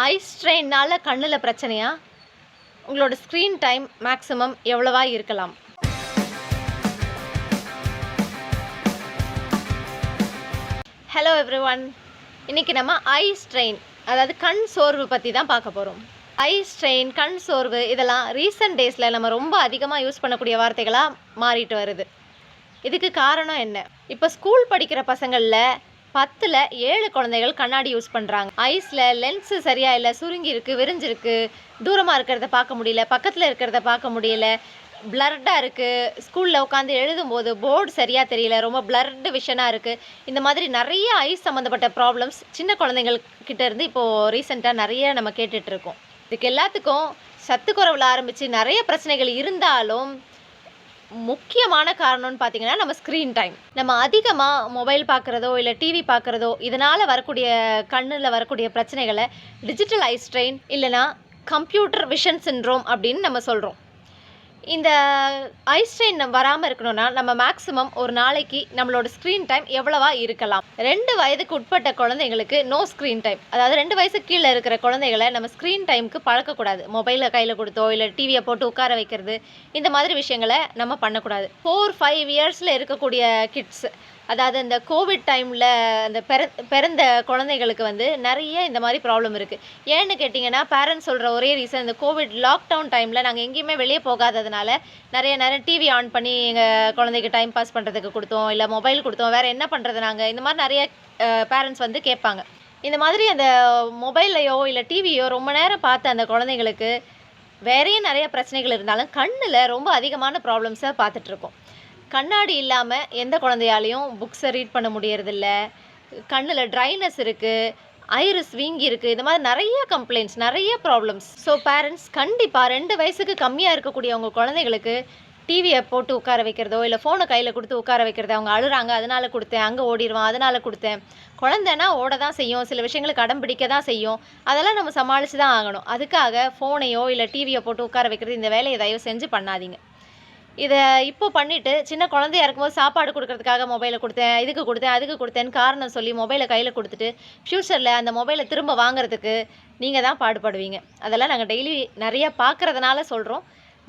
ஐ ஸ்ட்ரெயின்னால கண்ணில் பிரச்சனையா? உங்களோட ஸ்க்ரீன் டைம் மேக்ஸிமம் எவ்வளவா இருக்கலாம்? Hello everyone. இன்றைக்கி நம்ம ஐ ஸ்ட்ரெயின், அதாவது கண் சோர்வு பற்றி தான் பார்க்க போகிறோம். ஐ ஸ்ட்ரெயின், கண் சோர்வு இதெல்லாம் ரீசெண்ட் டேஸில் நம்ம ரொம்ப அதிகமாக யூஸ் பண்ணக்கூடிய வார்த்தைகளாக மாறிட்டு வருது. இதுக்கு காரணம் என்ன? இப்போ ஸ்கூல் படிக்கிற பசங்களில் 10ல் 7 குழந்தைகள் கண்ணாடி யூஸ் பண்ணுறாங்க. ஐஸில் லென்ஸு சரியாக இல்லை, சுருங்கி இருக்குது, விரிஞ்சிருக்கு, தூரமாக இருக்கிறத பார்க்க முடியல, பக்கத்தில் இருக்கிறத பார்க்க முடியல, பிளர்டாக இருக்குது, ஸ்கூலில் உட்காந்து எழுதும்போது போர்டு சரியாக தெரியல, ரொம்ப பிளர்டு விஷனாக இருக்குது. இந்த மாதிரி நிறைய ஐஸ் சம்மந்தப்பட்ட ப்ராப்ளம்ஸ் சின்ன குழந்தைங்கள்கிட்ட இருந்து இப்போது ரீசெண்டாக நிறைய நம்ம கேட்டுட்ருக்கோம். இதுக்கு எல்லாத்துக்கும் சத்துக்குறவில் ஆரம்பித்து நிறைய பிரச்சனைகள் இருந்தாலும் முக்கியமான காரணம்னு பார்த்தீங்கன்னா நம்ம ஸ்க்ரீன் டைம். நம்ம அதிகமாக மொபைல் பார்க்குறதோ இல்லை டிவி பார்க்குறதோ இதனால் வரக்கூடிய கண்ணில் வரக்கூடிய பிரச்சனைகளை டிஜிட்டல் ஐ ஸ்ட்ரெயின் இல்லைனா கம்ப்யூட்டர் விஷன் சிண்ட்ரோம் அப்படின்னு நம்ம சொல்கிறோம். இந்த ஐ ஸ்ட்ரெயின் வராமல் இருக்கணும்னா நம்ம மேக்ஸிமம் ஒரு நாளைக்கு நம்மளோட ஸ்க்ரீன் டைம் எவ்வளவா இருக்கலாம்? 2 வயதுக்கு உட்பட்ட குழந்தைங்களுக்கு நோ ஸ்க்ரீன் டைம். அதாவது 2 வயசுக்கு கீழே இருக்கிற குழந்தைகளை நம்ம ஸ்க்ரீன் டைமுக்கு பழக்கக்கூடாது. மொபைலை கையில் கொடுத்தோ இல்லை டிவியை போட்டு உட்கார வைக்கிறது, இந்த மாதிரி விஷயங்களை நம்ம பண்ணக்கூடாது. 4-5 இயர்ஸில் இருக்கக்கூடிய கிட்ஸ், அதாவது இந்த கோவிட் டைமில் அந்த பிறந்த குழந்தைகளுக்கு நிறைய இந்த மாதிரி ப்ராப்ளம் இருக்குது. ஏன்னு கேட்டிங்கன்னா பேரண்ட்ஸ் சொல்கிற ஒரே ரீசன், இந்த கோவிட் லாக்டவுன் டைமில் நாங்கள் எங்கேயுமே வெளியே போகாததுனால நிறைய நேரம் டிவி ஆன் பண்ணி எங்கள் குழந்தைக்கு டைம் பாஸ் பண்ணுறதுக்கு கொடுத்தோம், இல்லை மொபைல் கொடுத்தோம், வேறு என்ன பண்ணுறது நாங்கள், இந்த மாதிரி நிறைய பேரண்ட்ஸ் கேட்பாங்க. இந்த மாதிரி அந்த மொபைல்லையோ இல்லை டிவியோ ரொம்ப நேரம் பார்த்து அந்த குழந்தைங்களுக்கு வேறையும் நிறைய பிரச்சனைகள் இருந்தாலும் கண்ணில் ரொம்ப அதிகமான ப்ராப்ளம்ஸை பார்த்துட்ருக்கோம். கண்ணாடி இல்லாமல் எந்த குழந்தையாலையும் புக்ஸை ரீட் பண்ண முடியறதில்ல, கண்ணில் ட்ரைனஸ் இருக்குது, ஐரிஸ் வீங்கி இருக்குது, இந்த மாதிரி நிறைய கம்ப்ளைண்ட்ஸ், நிறைய ப்ராப்ளம்ஸ். ஸோ பேரண்ட்ஸ் கண்டிப்பாக 2 வயசுக்கு கம்மியாக இருக்கக்கூடிய அவங்க குழந்தைங்களுக்கு டிவியை போட்டு உட்கார வைக்கிறதோ இல்லை ஃபோனை கையில் கொடுத்து உட்கார வைக்கிறதோ, அவங்க அழுறாங்க அதனால் கொடுத்தேன், அங்கே ஓடிடுவான் அதனால் கொடுத்தேன், குழந்தைன்னா ஓட தான் செய்யும், சில விஷயங்களுக்கு அடம் பிடிக்க தான் செய்யும், அதெல்லாம் நம்ம சமாளித்து தான் ஆகணும். அதுக்காக ஃபோனையோ இல்லை டிவியை போட்டு உட்கார வைக்கிறது, இந்த வேலையை தயவு செஞ்சு பண்ணாதீங்க. இதை இப்போ பண்ணிவிட்டு சின்ன குழந்தையா இருக்கும்போது சாப்பாடு கொடுக்கறதுக்காக மொபைலை கொடுத்தேன், இதுக்கு கொடுத்தேன், அதுக்கு கொடுத்தேன்னு காரணம் சொல்லி மொபைலை கையில் கொடுத்துட்டு ஃப்யூச்சரில் அந்த மொபைலை திரும்ப வாங்குறதுக்கு நீங்கள் தான் பாடுபடுவீங்க. அதெல்லாம் நாங்கள் டெய்லி நிறைய பார்க்குறதுனால சொல்கிறோம்.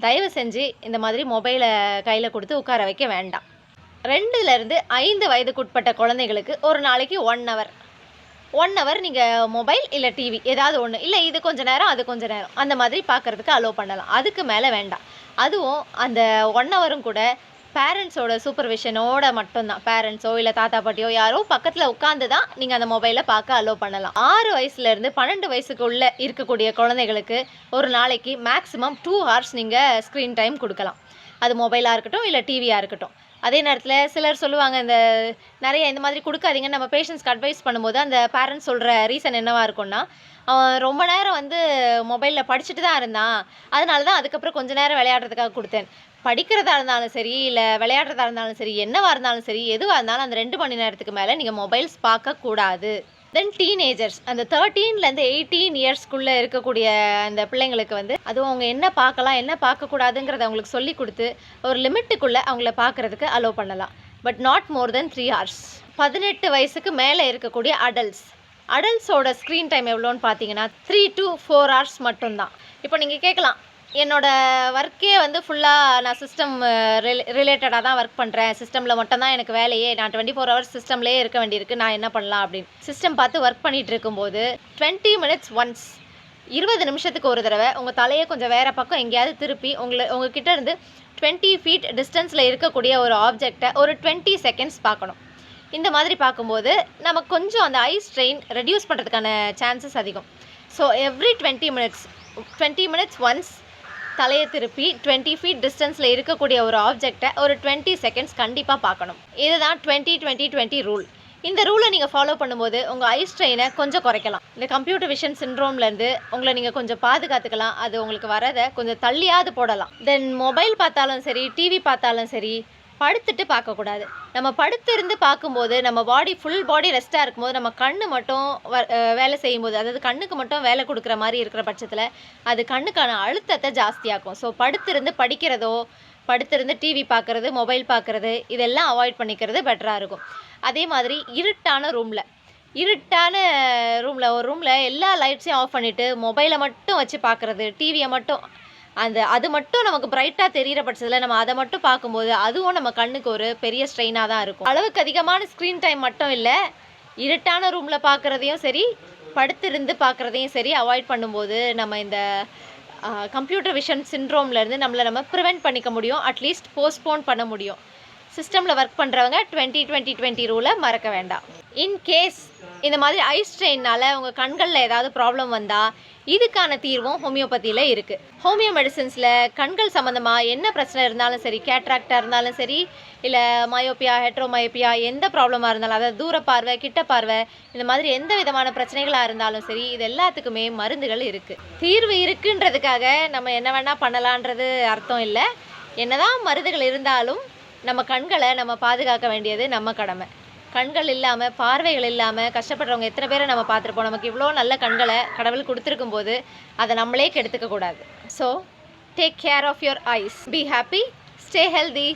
தயவு செஞ்சு இந்த மாதிரி மொபைலை கையில் கொடுத்து உட்கார வைக்க வேண்டாம். 2லேருந்து 5 வயதுக்கு உட்பட்ட குழந்தைகளுக்கு ஒரு நாளைக்கு 1 ஹவர் நீங்கள் மொபைல் இல்லை டிவி ஏதாவது ஒன்று, இல்லை இது கொஞ்சம் நேரம் அது கொஞ்சம் நேரம் அந்த மாதிரி பார்க்குறதுக்கு அலோவ் பண்ணலாம். அதுக்கு மேலே வேண்டாம். அதுவும் அந்த 1 ஹவரும் கூட பேரண்ட்ஸோட சூப்பர்விஷனோட மட்டும்தான். பேரண்ட்ஸோ இல்லை தாத்தா பாட்டியோ யாரோ பக்கத்தில் உட்காந்து தான் நீங்கள் அந்த மொபைலை பார்க்க அலோவ் பண்ணலாம். 6 வயசுலேருந்து 12 வயசுக்குள்ளே இருக்கக்கூடிய குழந்தைகளுக்கு ஒரு நாளைக்கு மேக்ஸிமம் 2 ஹவர்ஸ் நீங்கள் ஸ்க்ரீன் டைம் கொடுக்கலாம். அது மொபைலாக இருக்கட்டும் இல்லை டிவியாக இருக்கட்டும். அதே நேரத்தில் சிலர் சொல்லுவாங்க, இந்த நிறைய இந்த மாதிரி கொடுக்காதீங்கன்னு நம்ம பேஷண்ட்ஸ்க்கு அட்வைஸ் பண்ணும்போது அந்த பேரண்ட்ஸ் சொல்கிற ரீசன் என்னவாக இருக்கும்னா, அவன் ரொம்ப நேரம் மொபைலில் படிச்சுட்டு தான் இருந்தான், அதனால தான் அதுக்கப்புறம் கொஞ்சம் நேரம் விளையாடுறதுக்காக கொடுத்தேன். படிக்கிறதா இருந்தாலும் சரி இல்லை விளையாடுறதா இருந்தாலும் சரி, என்னவாக இருந்தாலும் சரி, எதுவாக இருந்தாலும் அந்த 2 மணி நேரத்துக்கு மேலே நீங்கள் மொபைல்ஸ் பார்க்கக்கூடாது. தென் டீனேஜர்ஸ், அந்த 13லேருந்து 18 இயர்ஸ்க்குள்ளே இருக்கக்கூடிய அந்த பிள்ளைங்களுக்கு அதுவும் அவங்க என்ன பார்க்கலாம் என்ன பார்க்கக்கூடாதுங்கிறத அவங்களுக்கு சொல்லி கொடுத்து ஒரு லிமிட்டுக்குள்ளே அவங்கள பார்க்குறதுக்கு அலோவ் பண்ணலாம். But not more then 3 hours. 18 வயசுக்கு மேலே இருக்கக்கூடிய அடல்ட்ஸோட ஸ்க்ரீன் டைம் எவ்வளோன்னு பார்த்தீங்கன்னா 3 to 4 ஹவர்ஸ் மட்டும்தான். இப்போ நீங்கள் கேட்கலாம், என்னோடய ஒர்க்கே ஃபுல்லாக நான் சிஸ்டம் ரிலேட்டடாக தான் ஒர்க் பண்ணுறேன், சிஸ்டமில் மட்டும்தான் எனக்கு வேலையே, நான் 24 ஹவர்ஸ் சிஸ்டம்லேயே இருக்க வேண்டியிருக்கு, நான் என்ன பண்ணலாம் அப்படின்னு. சிஸ்டம் பார்த்து ஒர்க் பண்ணிகிட்டு இருக்கும்போது 20 minutes ஒன்ஸ், 20 நிமிஷத்துக்கு ஒரு தடவை உங்கள் தலையை கொஞ்சம் வேறு பக்கம் எங்கேயாவது திருப்பி உங்ககிட்ட இருந்து 20 feet டிஸ்டன்ஸில் இருக்கக்கூடிய ஒரு ஆப்ஜெக்டை ஒரு 20 செகண்ட்ஸ் பார்க்கணும். இந்த மாதிரி பார்க்கும்போது நமக்கு கொஞ்சம் அந்த ஐ ஸ்ட்ரெயின் ரெடியூஸ் பண்ணுறதுக்கான சான்சஸ் அதிகம். ஸோ எவ்ரி 20 minutes ஒன்ஸ் தலையை திருப்பி 20 feet டிஸ்டன்ஸில் இருக்கக்கூடிய ஒரு ஆப்ஜெக்டை ஒரு 20 செகண்ட்ஸ் கண்டிப்பாக பார்க்கணும். இதுதான் 20-20-20 ரூல். இந்த ரூலை நீங்கள் ஃபாலோ பண்ணும்போது உங்கள் ஐ ஸ்ட்ரெயினை கொஞ்சம் குறைக்கலாம். இந்த கம்ப்யூட்டர் விஷன் சிண்ட்ரோம்லேருந்து உங்களை நீங்கள் கொஞ்சம் பாதுகாத்துக்கலாம். அது உங்களுக்கு வரதை கொஞ்சம் தள்ளியாவது போடலாம். தென் மொபைல் பார்த்தாலும் சரி, டிவி பார்த்தாலும் சரி, படுத்துட்டு பார்க்கக்கூடாது. நம்ம படுத்திருந்து பார்க்கும்போது நம்ம ஃபுல் பாடி ரெஸ்ட்டாக இருக்கும்போது நம்ம கண்ணு மட்டும் வேலை செய்யும்போது, அதாவது கண்ணுக்கு மட்டும் வேலை கொடுக்குற மாதிரி இருக்கிற பட்சத்தில் அது கண்ணுக்கான அழுத்தத்தை ஜாஸ்தியாக்கும். ஸோ படுத்திருந்து படிக்கிறதோ, படுத்திருந்து டிவி பார்க்குறது, மொபைல் பார்க்குறது இதெல்லாம் அவாய்ட் பண்ணிக்கிறது பெட்டராக இருக்கும். அதே மாதிரி இருட்டான ரூமில் இருட்டான ஒரு ரூமில் எல்லா லைட்ஸையும் ஆஃப் பண்ணிவிட்டு மொபைலை மட்டும் வச்சு பார்க்குறது, டிவியை மட்டும் அது மட்டும் நமக்கு பிரைட்டாக தெரிகிற பட்சத்தில் நம்ம அதை மட்டும் பார்க்கும்போது அதுவும் நம்ம கண்ணுக்கு ஒரு பெரிய ஸ்ட்ரெயினாக தான் இருக்கும். அளவுக்கு அதிகமான ஸ்க்ரீன் டைம் மட்டும் இல்லை, இருட்டான ரூமில் பார்க்குறதையும் சரி, படுத்திருந்து பார்க்குறதையும் சரி அவாய்ட் பண்ணும்போது நம்ம இந்த கம்ப்யூட்டர் விஷன் சிண்ட்ரோம்லேருந்து நம்ம ப்ரிவெண்ட் பண்ணிக்க முடியும், அட்லீஸ்ட் போஸ்ட்போன் பண்ண முடியும். சிஸ்டமில் ஒர்க் பண்ணுறவங்க 20-20-20 ரூலை மறக்க வேண்டாம். இன்கேஸ் இந்த மாதிரி ஐ ஸ்ட்ரெயினால் உங்கள் கண்களில் ஏதாவது ப்ராப்ளம் வந்தால் இதுக்கான தீர்வும் ஹோமியோபதியில் இருக்குது. ஹோமியோ மெடிசின்ஸில் கண்கள் சம்மந்தமாக என்ன பிரச்சனை இருந்தாலும் சரி, கேட்ராக்டாக இருந்தாலும் சரி, இல்லை மயோப்பியா, ஹெட்ரோமயோப்பியா, எந்த ப்ராப்ளமாக இருந்தாலும், அதாவது தூர பார்வை, கிட்ட பார்வை, இந்த மாதிரி எந்த விதமான பிரச்சனைகளாக இருந்தாலும் சரி, இது எல்லாத்துக்குமே மருந்துகள் இருக்குது. தீர்வு இருக்குன்றதுக்காக நம்ம என்ன வேணால் பண்ணலான்றது அர்த்தம் இல்லை. என்னதான் மருந்துகள் இருந்தாலும் நம்ம கண்களை நம்ம பாதுகாக்க வேண்டியது நம்ம கடமை. கண்கள் இல்லாமல், பார்வைகள் இல்லாமல் கஷ்டப்படுறவங்க எத்தனை பேரை நம்ம பார்த்துருப்போம். நமக்கு இவ்வளோ நல்ல கண்களை கடவுள் கொடுத்துருக்கும் போது அதை நம்மளே கெடுத்துக்க கூடாது. So take care of your eyes. Be happy, stay healthy.